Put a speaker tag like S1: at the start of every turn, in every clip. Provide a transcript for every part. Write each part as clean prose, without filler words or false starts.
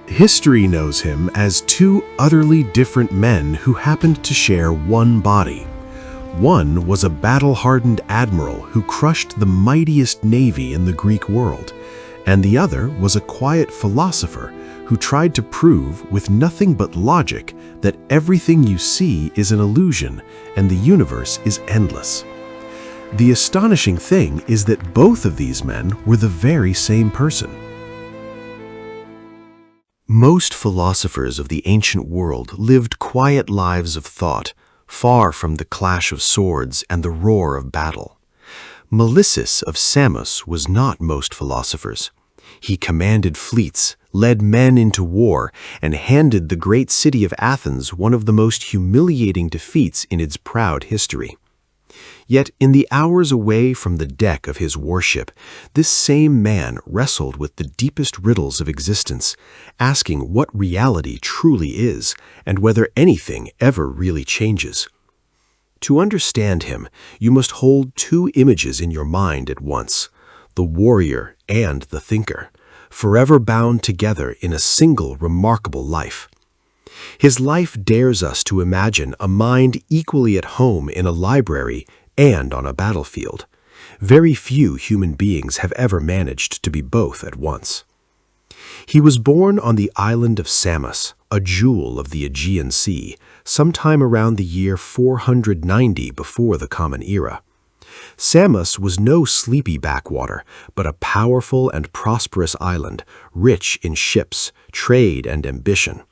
S1: History knows him as two utterly different men who happened to share one body. One was a battle-hardened admiral who crushed the mightiest navy in the Greek world, and the other was a quiet philosopher who tried to prove with nothing but logic that everything you see is an illusion and the universe is endless. The astonishing thing is that both of these men were the very same person. Most philosophers of the ancient world lived quiet lives of thought, far from the clash of swords and the roar of battle. Melissus of Samos was not most philosophers. He commanded fleets, led men into war, and handed the great city of Athens one of the most humiliating defeats in its proud history. Yet in the hours away from the deck of his warship, this same man wrestled with the deepest riddles of existence, asking what reality truly is and whether anything ever really changes. To understand him, you must hold two images in your mind at once, the warrior and the thinker, forever bound together in a single remarkable life. His life dares us to imagine a mind equally at home in a library and on a battlefield. Very few human beings have ever managed to be both at once. He was born on the island of Samos, a jewel of the Aegean Sea, sometime around the year 490 before the Common Era. Samos was no sleepy backwater, but a powerful and prosperous island, rich in ships, trade, and ambition.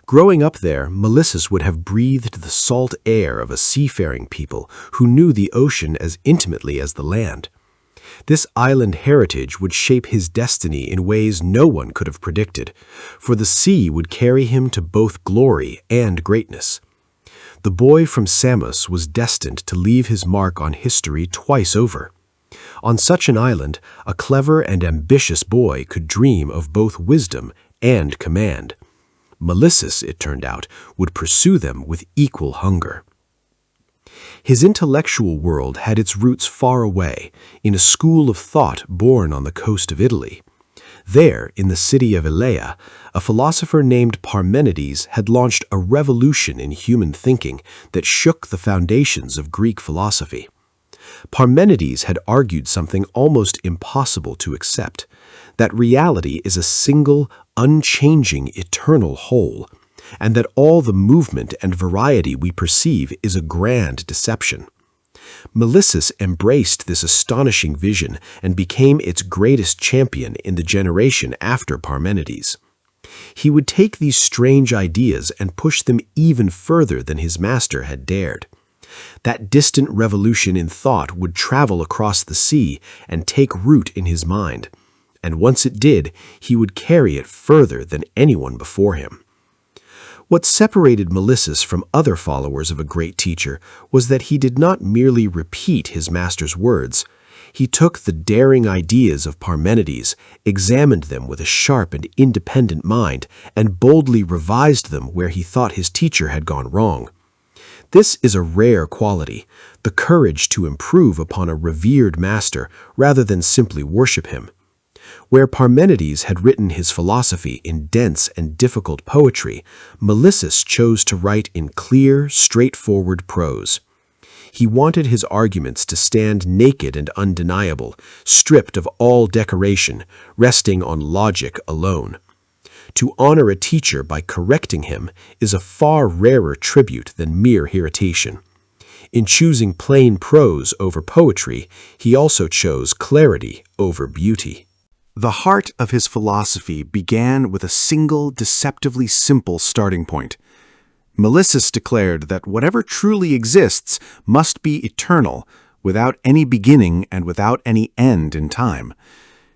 S1: Growing up there, Melissus would have breathed the salt air of a seafaring people who knew the ocean as intimately as the land. This island heritage would shape his destiny in ways no one could have predicted, for the sea would carry him to both glory and greatness. The boy from Samos was destined to leave his mark on history twice over. On such an island, a clever and ambitious boy could dream of both wisdom and command. Melissus, it turned out, would pursue them with equal hunger. His intellectual world had its roots far away, in a school of thought born on the coast of Italy. There, in the city of Elea, a philosopher named Parmenides had launched a revolution in human thinking that shook the foundations of Greek philosophy. Parmenides had argued something almost impossible to accept, that reality is a single, unchanging, eternal whole, and that all the movement and variety we perceive is a grand deception. Melissus embraced this astonishing vision and became its greatest champion in the generation after Parmenides. He would take these strange ideas and push them even further than his master had dared. That distant revolution in thought would travel across the sea and take root in his mind. And once it did, he would carry it further than anyone before him. What separated Melissus from other followers of a great teacher was that he did not merely repeat his master's words. He took the daring ideas of Parmenides, examined them with a sharp and independent mind, and boldly revised them where he thought his teacher had gone wrong. This is a rare quality, the courage to improve upon a revered master rather than simply worship him. Where Parmenides had written his philosophy in dense and difficult poetry, Melissus chose to write in clear, straightforward prose. He wanted his arguments to stand naked and undeniable, stripped of all decoration, resting on logic alone. To honor a teacher by correcting him is a far rarer tribute than mere irritation. In choosing plain prose over poetry, he also chose clarity over beauty. The heart of his philosophy began with a single, deceptively simple starting point. Melissus declared that whatever truly exists must be eternal, without any beginning and without any end in time.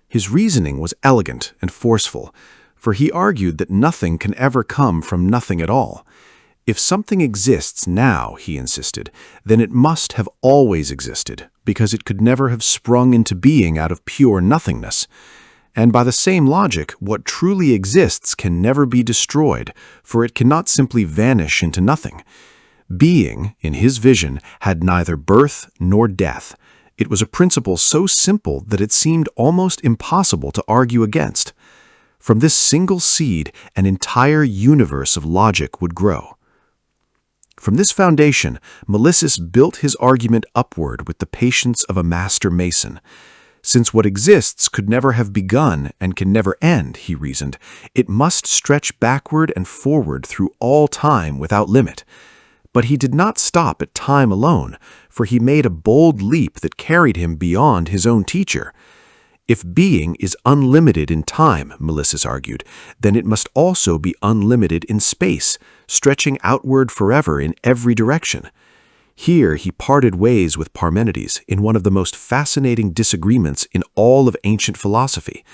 S1: His reasoning was elegant and forceful, for he argued that nothing can ever come from nothing at all. If something exists now, he insisted, then it must have always existed, because it could never have sprung into being out of pure nothingness. And by the same logic, what truly exists can never be destroyed, for it cannot simply vanish into nothing. Being, in his vision, had neither birth nor death. It was a principle so simple that it seemed almost impossible to argue against. From this single seed, an entire universe of logic would grow. From this foundation, Melissus built his argument upward with the patience of a master mason. Since what exists could never have begun and can never end, he reasoned, it must stretch backward and forward through all time without limit. But he did not stop at time alone, for he made a bold leap that carried him beyond his own teacher. If being is unlimited in time, Melissus argued, then it must also be unlimited in space, stretching outward forever in every direction. Here he parted ways with Parmenides in one of the most fascinating disagreements in all of ancient philosophy.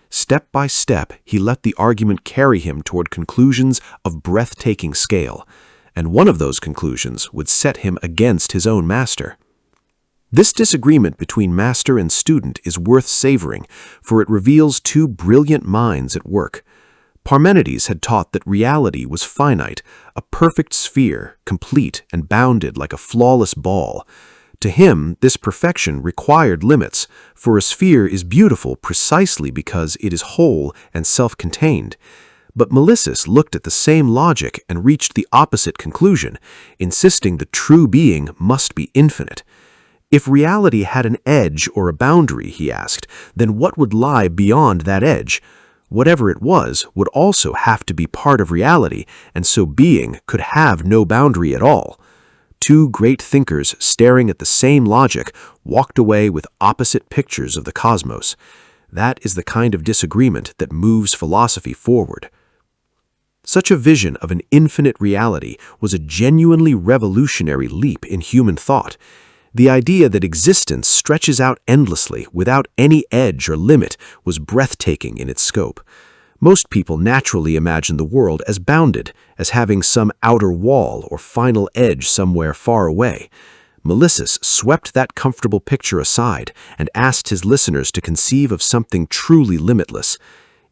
S1: Step by step, he let the argument carry him toward conclusions of breathtaking scale, and one of those conclusions would set him against his own master. This disagreement between master and student is worth savoring, for it reveals two brilliant minds at work. Parmenides had taught that reality was finite, a perfect sphere, complete and bounded like a flawless ball. To him, this perfection required limits, for a sphere is beautiful precisely because it is whole and self-contained. But Melissus looked at the same logic and reached the opposite conclusion, insisting that true being must be infinite. If reality had an edge or a boundary, he asked, then what would lie beyond that edge? Whatever it was would also have to be part of reality, and so being could have no boundary at all. Two great thinkers staring at the same logic walked away with opposite pictures of the cosmos. That is the kind of disagreement that moves philosophy forward. Such a vision of an infinite reality was a genuinely revolutionary leap in human thought. The idea that existence stretches out endlessly without any edge or limit was breathtaking in its scope. Most people naturally imagine the world as bounded, as having some outer wall or final edge somewhere far away. Melissus swept that comfortable picture aside and asked his listeners to conceive of something truly limitless.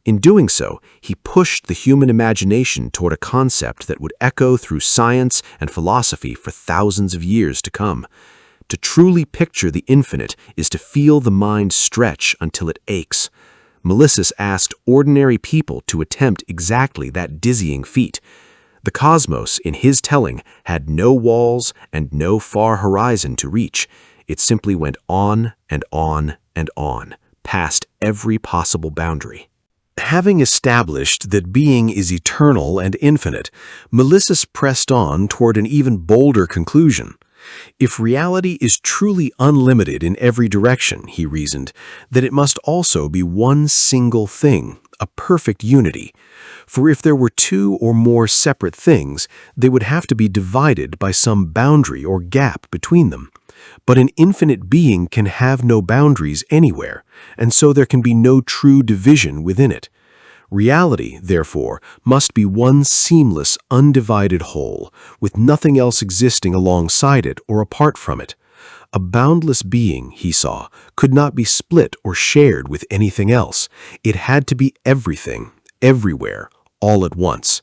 S1: In doing so, he pushed the human imagination toward a concept that would echo through science and philosophy for thousands of years to come. To truly picture the infinite is to feel the mind stretch until it aches. Melissus asked ordinary people to attempt exactly that dizzying feat. The cosmos, in his telling, had no walls and no far horizon to reach. It simply went on and on and on, past every possible boundary. Having established that being is eternal and infinite, Melissus pressed on toward an even bolder conclusion. If reality is truly unlimited in every direction, he reasoned, then it must also be one single thing, a perfect unity. For if there were two or more separate things, they would have to be divided by some boundary or gap between them. But an infinite being can have no boundaries anywhere, and so there can be no true division within it. Reality, therefore, must be one seamless, undivided whole, with nothing else existing alongside it or apart from it. A boundless being, he saw, could not be split or shared with anything else. It had to be everything, everywhere, all at once.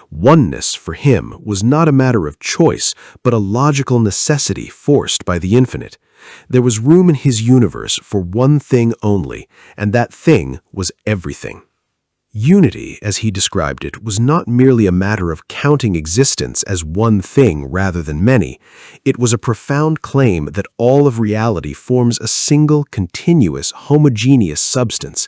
S1: Oneness, for him, was not a matter of choice, but a logical necessity forced by the infinite. There was room in his universe for one thing only, and that thing was everything. Unity, as he described it, was not merely a matter of counting existence as one thing rather than many. It was a profound claim that all of reality forms a single, continuous, homogeneous substance.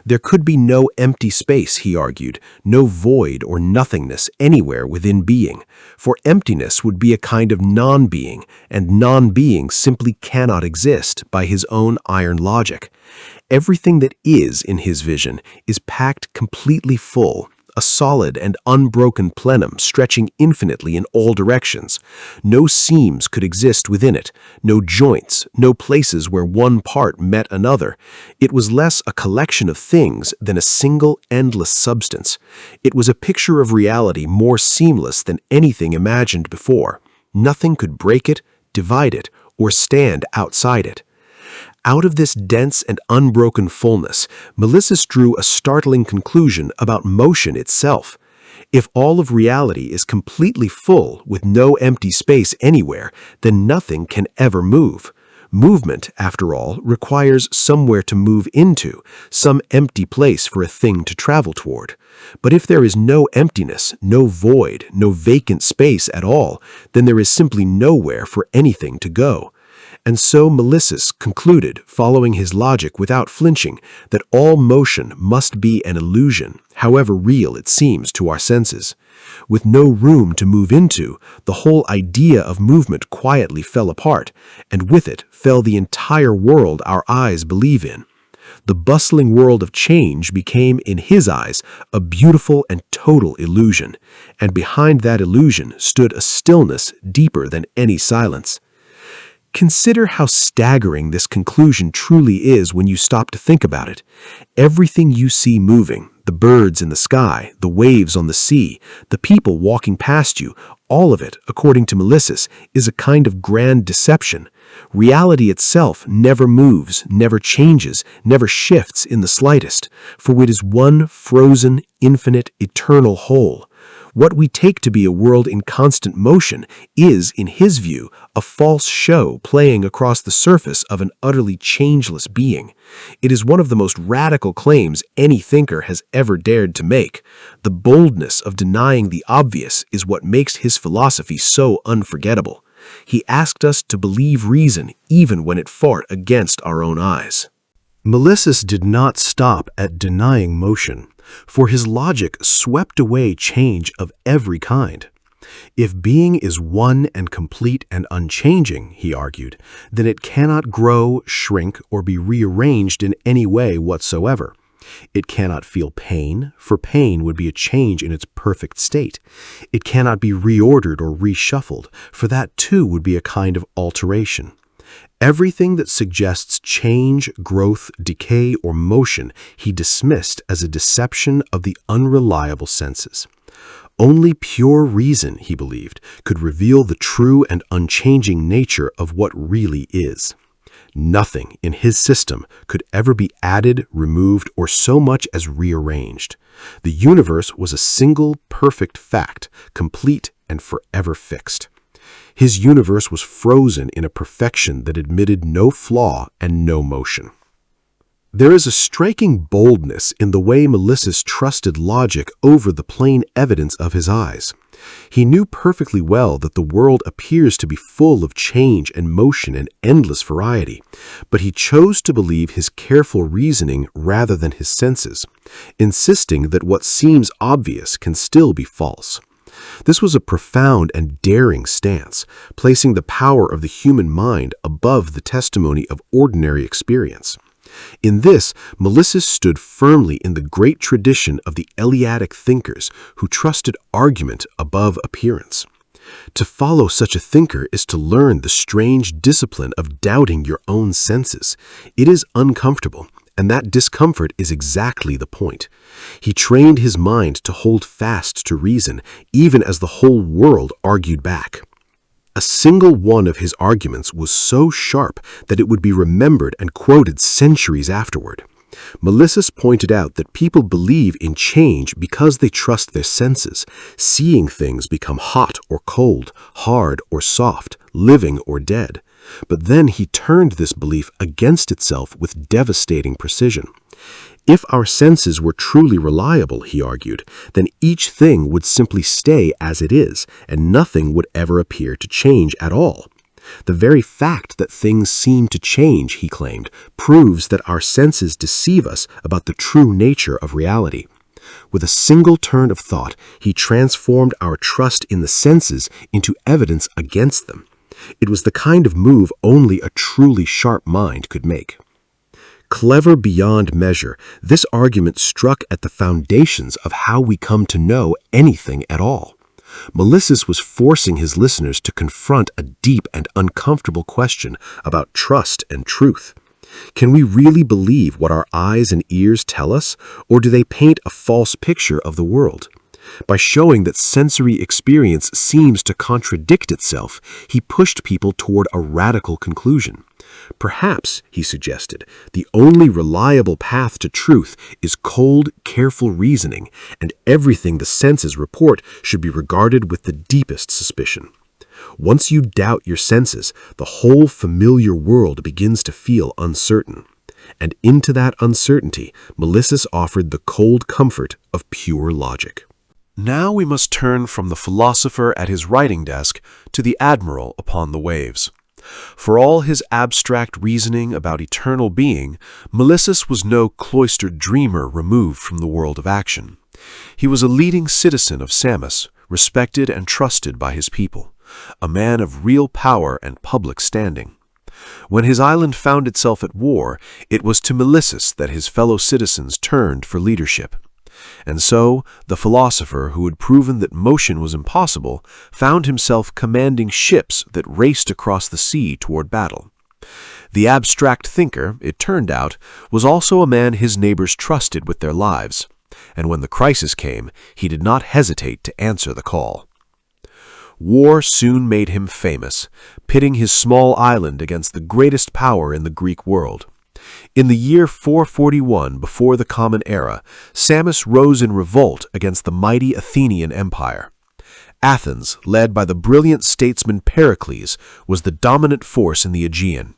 S1: There could be no empty space, he argued, no void or nothingness anywhere within being, for emptiness would be a kind of non-being, and non-being simply cannot exist by his own iron logic. Everything that is, in his vision, is packed completely full, a solid and unbroken plenum stretching infinitely in all directions. No seams could exist within it, no joints, no places where one part met another. It was less a collection of things than a single endless substance. It was a picture of reality more seamless than anything imagined before. Nothing could break it, divide it, or stand outside it. Out of this dense and unbroken fullness, Melissus drew a startling conclusion about motion itself. If all of reality is completely full with no empty space anywhere, then nothing can ever move. Movement, after all, requires somewhere to move into, some empty place for a thing to travel toward. But if there is no emptiness, no void, no vacant space at all, then there is simply nowhere for anything to go. And so Melissus concluded, following his logic without flinching, that all motion must be an illusion, however real it seems to our senses. With no room to move into, the whole idea of movement quietly fell apart, and with it fell the entire world our eyes believe in. The bustling world of change became, in his eyes, a beautiful and total illusion, and behind that illusion stood a stillness deeper than any silence. Consider how staggering this conclusion truly is when you stop to think about it. Everything you see moving, the birds in the sky, the waves on the sea, the people walking past you, all of it, according to Melissus, is a kind of grand deception. Reality itself never moves, never changes, never shifts in the slightest, for it is one frozen, infinite, eternal whole. What we take to be a world in constant motion is, in his view, a false show playing across the surface of an utterly changeless being. It is one of the most radical claims any thinker has ever dared to make. The boldness of denying the obvious is what makes his philosophy so unforgettable. He asked us to believe reason even when it fought against our own eyes. Melissus did not stop at denying motion, for his logic swept away change of every kind. If being is one and complete and unchanging, he argued, then it cannot grow, shrink, or be rearranged in any way whatsoever. It cannot feel pain, for pain would be a change in its perfect state. It cannot be reordered or reshuffled, for that too would be a kind of alteration. Everything that suggests change, growth, decay, or motion he dismissed as a deception of the unreliable senses. Only pure reason, he believed, could reveal the true and unchanging nature of what really is. Nothing in his system could ever be added, removed, or so much as rearranged. The universe was a single, perfect fact, complete and forever fixed. His universe was frozen in a perfection that admitted no flaw and no motion. There is a striking boldness in the way Melissus trusted logic over the plain evidence of his eyes. He knew perfectly well that the world appears to be full of change and motion and endless variety, but he chose to believe his careful reasoning rather than his senses, insisting that what seems obvious can still be false. This was a profound and daring stance, placing the power of the human mind above the testimony of ordinary experience. In this, Melissus stood firmly in the great tradition of the Eleatic thinkers who trusted argument above appearance. To follow such a thinker is to learn the strange discipline of doubting your own senses. It is uncomfortable, and that discomfort is exactly the point. He trained his mind to hold fast to reason, even as the whole world argued back. A single one of his arguments was so sharp that it would be remembered and quoted centuries afterward. Melissus pointed out that people believe in change because they trust their senses, seeing things become hot or cold, hard or soft, living or dead. But then he turned this belief against itself with devastating precision. If our senses were truly reliable, he argued, then each thing would simply stay as it is, and nothing would ever appear to change at all. The very fact that things seem to change, he claimed, proves that our senses deceive us about the true nature of reality. With a single turn of thought, he transformed our trust in the senses into evidence against them. It was the kind of move only a truly sharp mind could make. Clever beyond measure, this argument struck at the foundations of how we come to know anything at all. Melissus was forcing his listeners to confront a deep and uncomfortable question about trust and truth. Can we really believe what our eyes and ears tell us, or do they paint a false picture of the world? By showing that sensory experience seems to contradict itself, he pushed people toward a radical conclusion. Perhaps, he suggested, the only reliable path to truth is cold, careful reasoning, and everything the senses report should be regarded with the deepest suspicion. Once you doubt your senses, the whole familiar world begins to feel uncertain. And into that uncertainty, Melissus offered the cold comfort of pure logic. Now we must turn from the philosopher at his writing desk to the admiral upon the waves. For all his abstract reasoning about eternal being, Melissus was no cloistered dreamer removed from the world of action. He was a leading citizen of Samos, respected and trusted by his people, a man of real power and public standing. When his island found itself at war, it was to Melissus that his fellow citizens turned for leadership. And so, the philosopher who had proven that motion was impossible found himself commanding ships that raced across the sea toward battle. The abstract thinker, it turned out, was also a man his neighbors trusted with their lives, and when the crisis came, he did not hesitate to answer the call. War soon made him famous, pitting his small island against the greatest power in the Greek world. In the year 441 before the Common Era, Samos rose in revolt against the mighty Athenian Empire. Athens, led by the brilliant statesman Pericles, was the dominant force in the Aegean.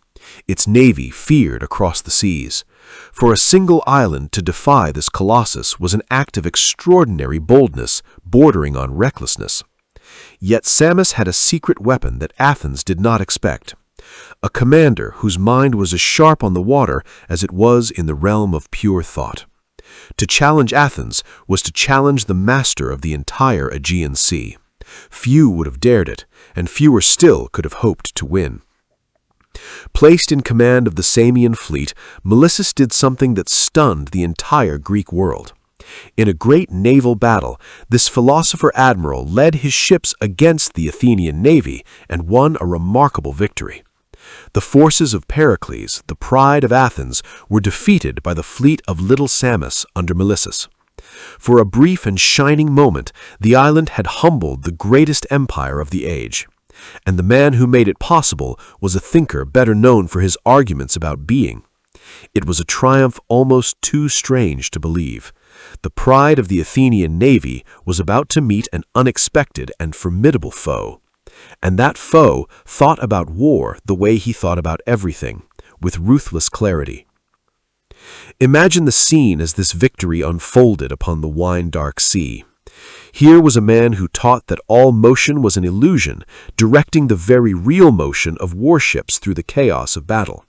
S1: Its navy feared across the seas. For a single island to defy this colossus was an act of extraordinary boldness, bordering on recklessness. Yet Samos had a secret weapon that Athens did not expect. A commander whose mind was as sharp on the water as it was in the realm of pure thought. To challenge Athens was to challenge the master of the entire Aegean Sea. Few would have dared it, and fewer still could have hoped to win. Placed in command of the Samian fleet, Melissus did something that stunned the entire Greek world. In a great naval battle, this philosopher admiral led his ships against the Athenian navy and won a remarkable victory. The forces of Pericles, the pride of Athens, were defeated by the fleet of little Samos under Melissus. For a brief and shining moment, the island had humbled the greatest empire of the age. And the man who made it possible was a thinker better known for his arguments about being. It was a triumph almost too strange to believe. The pride of the Athenian navy was about to meet an unexpected and formidable foe. And that foe thought about war the way he thought about everything, with ruthless clarity. Imagine the scene as this victory unfolded upon the wine-dark sea. Here was a man who taught that all motion was an illusion, directing the very real motion of warships through the chaos of battle.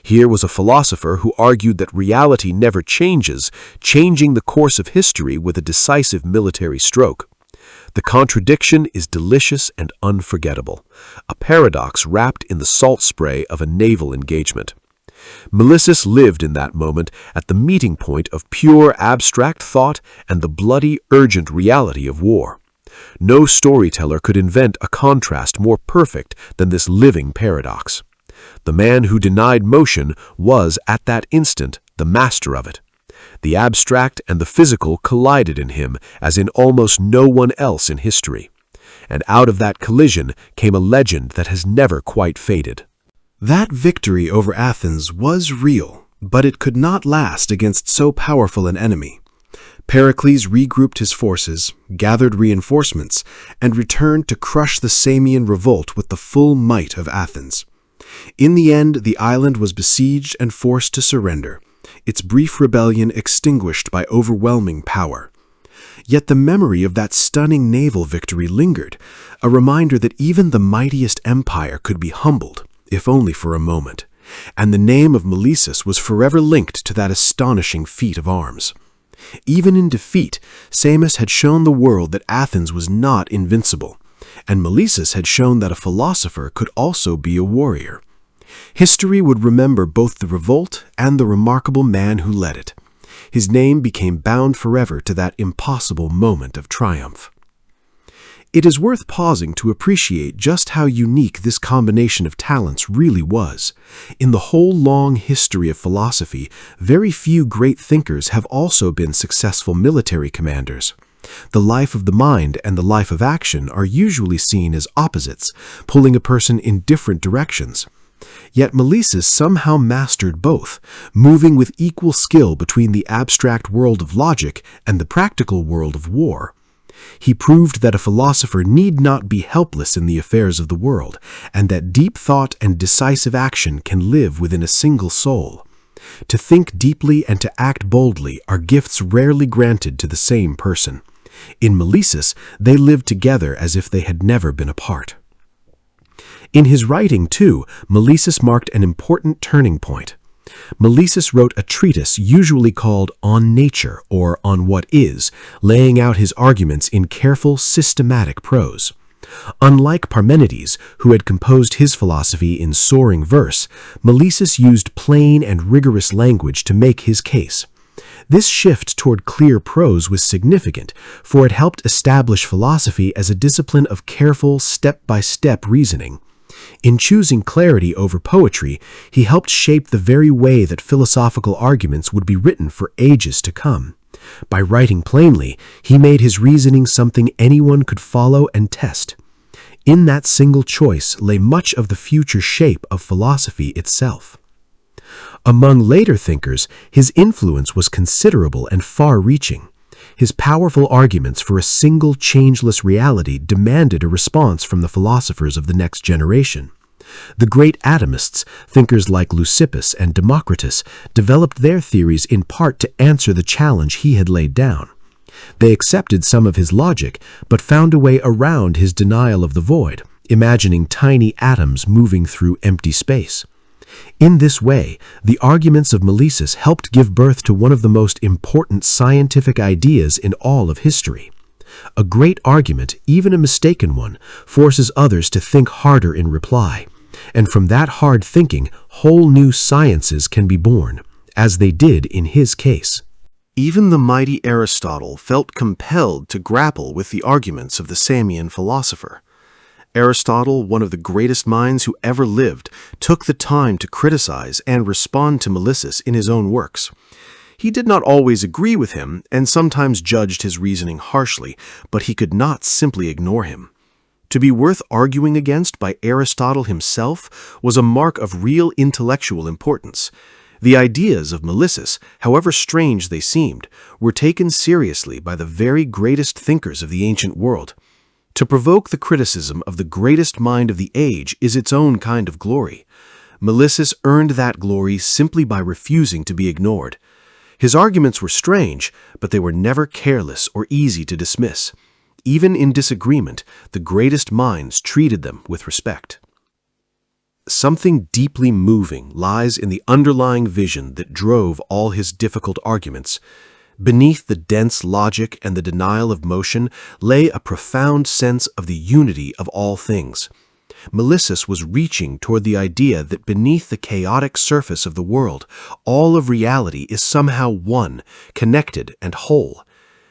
S1: Here was a philosopher who argued that reality never changes, changing the course of history with a decisive military stroke. The contradiction is delicious and unforgettable, a paradox wrapped in the salt spray of a naval engagement. Melissus lived in that moment at the meeting point of pure abstract thought and the bloody, urgent reality of war. No storyteller could invent a contrast more perfect than this living paradox. The man who denied motion was, at that instant, the master of it. The abstract and the physical collided in him as in almost no one else in history. And out of that collision came a legend that has never quite faded. That victory over Athens was real, but it could not last against so powerful an enemy. Pericles regrouped his forces, gathered reinforcements, and returned to crush the Samian revolt with the full might of Athens. In the end, the island was besieged and forced to surrender, its brief rebellion extinguished by overwhelming power. Yet the memory of that stunning naval victory lingered, a reminder that even the mightiest empire could be humbled, if only for a moment, and the name of Melissus was forever linked to that astonishing feat of arms. Even in defeat, Samos had shown the world that Athens was not invincible, and Melissus had shown that a philosopher could also be a warrior. History would remember both the revolt and the remarkable man who led it. His name became bound forever to that impossible moment of triumph. It is worth pausing to appreciate just how unique this combination of talents really was. In the whole long history of philosophy, very few great thinkers have also been successful military commanders. The life of the mind and the life of action are usually seen as opposites, pulling a person in different directions. Yet Melissus somehow mastered both, moving with equal skill between the abstract world of logic and the practical world of war. He proved that a philosopher need not be helpless in the affairs of the world, and that deep thought and decisive action can live within a single soul. To think deeply and to act boldly are gifts rarely granted to the same person. In Melissus, they lived together as if they had never been apart. In his writing, too, Melissus marked an important turning point. Melissus wrote a treatise usually called On Nature or On What Is, laying out his arguments in careful, systematic prose. Unlike Parmenides, who had composed his philosophy in soaring verse, Melissus used plain and rigorous language to make his case. This shift toward clear prose was significant, for it helped establish philosophy as a discipline of careful, step-by-step reasoning. In choosing clarity over poetry, he helped shape the very way that philosophical arguments would be written for ages to come. By writing plainly, he made his reasoning something anyone could follow and test. In that single choice lay much of the future shape of philosophy itself. Among later thinkers, his influence was considerable and far-reaching. His powerful arguments for a single changeless reality demanded a response from the philosophers of the next generation. The great atomists, thinkers like Leucippus and Democritus, developed their theories in part to answer the challenge he had laid down. They accepted some of his logic, but found a way around his denial of the void, imagining tiny atoms moving through empty space. In this way, the arguments of Melissus helped give birth to one of the most important scientific ideas in all of history. A great argument, even a mistaken one, forces others to think harder in reply. And from that hard thinking, whole new sciences can be born, as they did in his case. Even the mighty Aristotle felt compelled to grapple with the arguments of the Samian philosopher. Aristotle, one of the greatest minds who ever lived, took the time to criticize and respond to Melissus in his own works. He did not always agree with him and sometimes judged his reasoning harshly, but he could not simply ignore him. To be worth arguing against by Aristotle himself was a mark of real intellectual importance. The ideas of Melissus, however strange they seemed, were taken seriously by the very greatest thinkers of the ancient world. To provoke the criticism of the greatest mind of the age is its own kind of glory. Melissus earned that glory simply by refusing to be ignored. His arguments were strange, but they were never careless or easy to dismiss. Even in disagreement, the greatest minds treated them with respect. Something deeply moving lies in the underlying vision that drove all his difficult arguments. Beneath the dense logic and the denial of motion lay a profound sense of the unity of all things. Melissus was reaching toward the idea that beneath the chaotic surface of the world, all of reality is somehow one, connected and whole.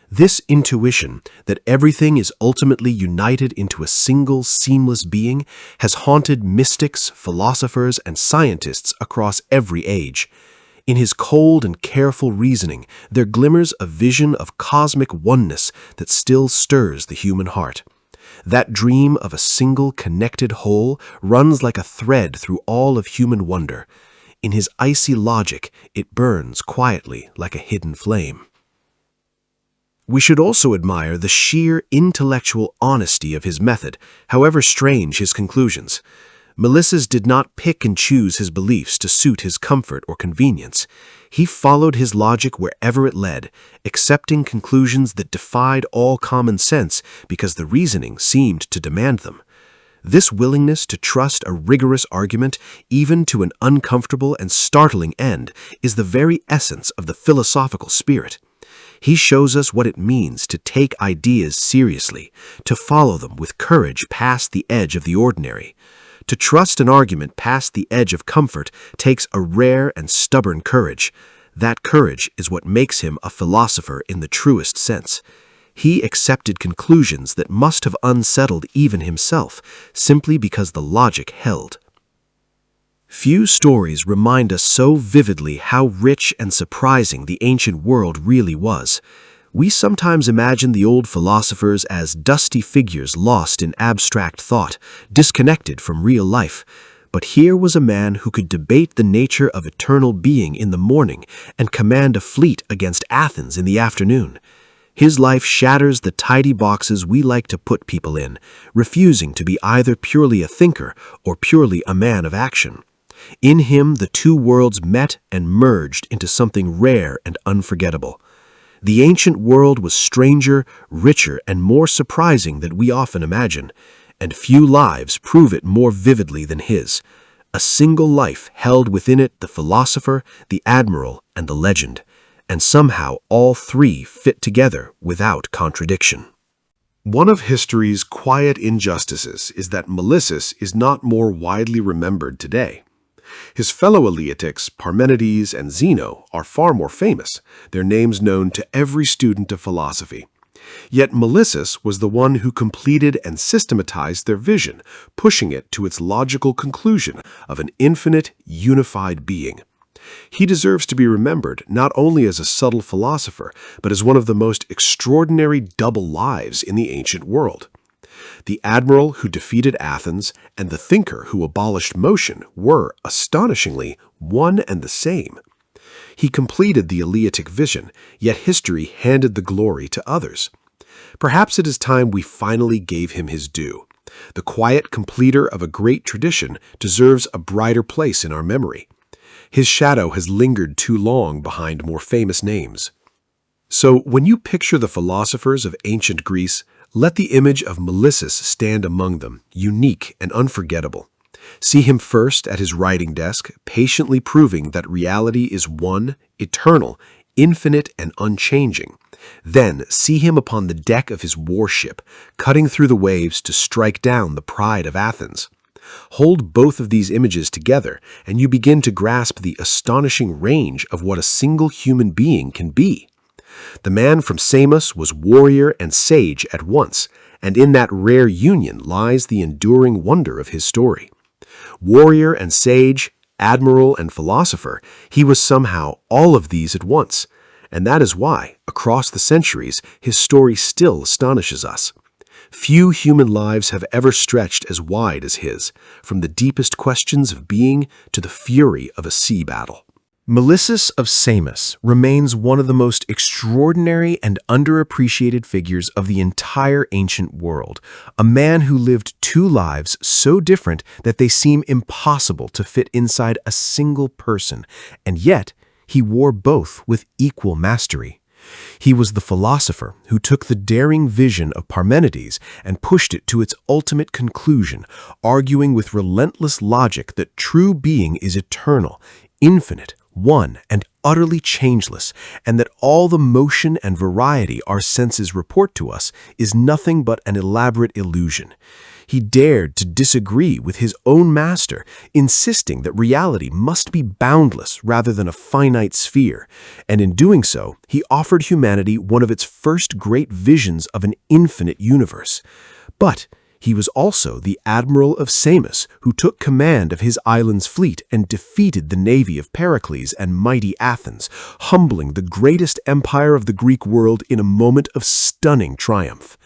S1: This intuition that everything is ultimately united into a single seamless being has haunted mystics, philosophers, and scientists across every age. In his cold and careful reasoning, there glimmers a vision of cosmic oneness that still stirs the human heart. That dream of a single connected whole runs like a thread through all of human wonder. In his icy logic, it burns quietly like a hidden flame. We should also admire the sheer intellectual honesty of his method, however strange his conclusions. Melissus did not pick and choose his beliefs to suit his comfort or convenience. He followed his logic wherever it led, accepting conclusions that defied all common sense because the reasoning seemed to demand them. This willingness to trust a rigorous argument, even to an uncomfortable and startling end, is the very essence of the philosophical spirit. He shows us what it means to take ideas seriously, to follow them with courage past the edge of the ordinary. To trust an argument past the edge of comfort takes a rare and stubborn courage. That courage is what makes him a philosopher in the truest sense. He accepted conclusions that must have unsettled even himself, simply because the logic held. Few stories remind us so vividly how rich and surprising the ancient world really was. We sometimes imagine the old philosophers as dusty figures lost in abstract thought, disconnected from real life. But here was a man who could debate the nature of eternal being in the morning and command a fleet against Athens in the afternoon. His life shatters the tidy boxes we like to put people in, refusing to be either purely a thinker or purely a man of action. In him, the two worlds met and merged into something rare and unforgettable. The ancient world was stranger, richer, and more surprising than we often imagine, and few lives prove it more vividly than his. A single life held within it the philosopher, the admiral, and the legend, and somehow all three fit together without contradiction. One of history's quiet injustices is that Melissus is not more widely remembered today. His fellow Eleatics, Parmenides and Zeno, are far more famous, their names known to every student of philosophy. Yet Melissus was the one who completed and systematized their vision, pushing it to its logical conclusion of an infinite, unified being. He deserves to be remembered not only as a subtle philosopher, but as one of the most extraordinary double lives in the ancient world. The admiral who defeated Athens and the thinker who abolished motion were, astonishingly, one and the same. He completed the Eleatic vision, yet history handed the glory to others. Perhaps it is time we finally gave him his due. The quiet completer of a great tradition deserves a brighter place in our memory. His shadow has lingered too long behind more famous names. So, when you picture the philosophers of ancient Greece, let the image of Melissus stand among them, unique and unforgettable. See him first at his writing desk, patiently proving that reality is one, eternal, infinite, and unchanging. Then see him upon the deck of his warship, cutting through the waves to strike down the pride of Athens. Hold both of these images together, and you begin to grasp the astonishing range of what a single human being can be. The man from Samos was warrior and sage at once, and in that rare union lies the enduring wonder of his story. Warrior and sage, admiral and philosopher, he was somehow all of these at once, and that is why, across the centuries, his story still astonishes us. Few human lives have ever stretched as wide as his, from the deepest questions of being to the fury of a sea battle. Melissus of Samos remains one of the most extraordinary and underappreciated figures of the entire ancient world, a man who lived two lives so different that they seem impossible to fit inside a single person, and yet he wore both with equal mastery. He was the philosopher who took the daring vision of Parmenides and pushed it to its ultimate conclusion, arguing with relentless logic that true being is eternal, infinite, one, and utterly changeless, and that all the motion and variety our senses report to us is nothing but an elaborate illusion. He dared to disagree with his own master, insisting that reality must be boundless rather than a finite sphere, and in doing so, he offered humanity one of its first great visions of an infinite universe. But he was also the admiral of Samos, who took command of his island's fleet and defeated the navy of Pericles and mighty Athens, humbling the greatest empire of the Greek world in a moment of stunning triumph.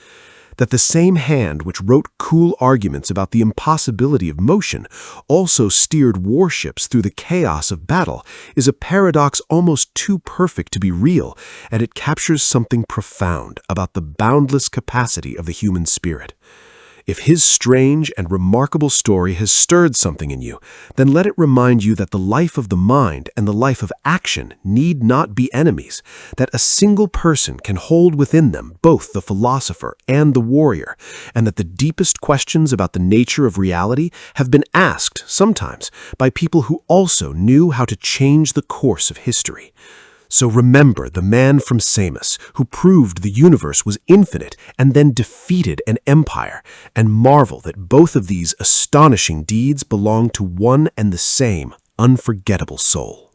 S1: That the same hand which wrote cool arguments about the impossibility of motion also steered warships through the chaos of battle is a paradox almost too perfect to be real, and it captures something profound about the boundless capacity of the human spirit. If his strange and remarkable story has stirred something in you, then let it remind you that the life of the mind and the life of action need not be enemies, that a single person can hold within them both the philosopher and the warrior, and that the deepest questions about the nature of reality have been asked, sometimes, by people who also knew how to change the course of history. So remember the man from Samos who proved the universe was infinite and then defeated an empire, and marvel that both of these astonishing deeds belong to one and the same unforgettable soul.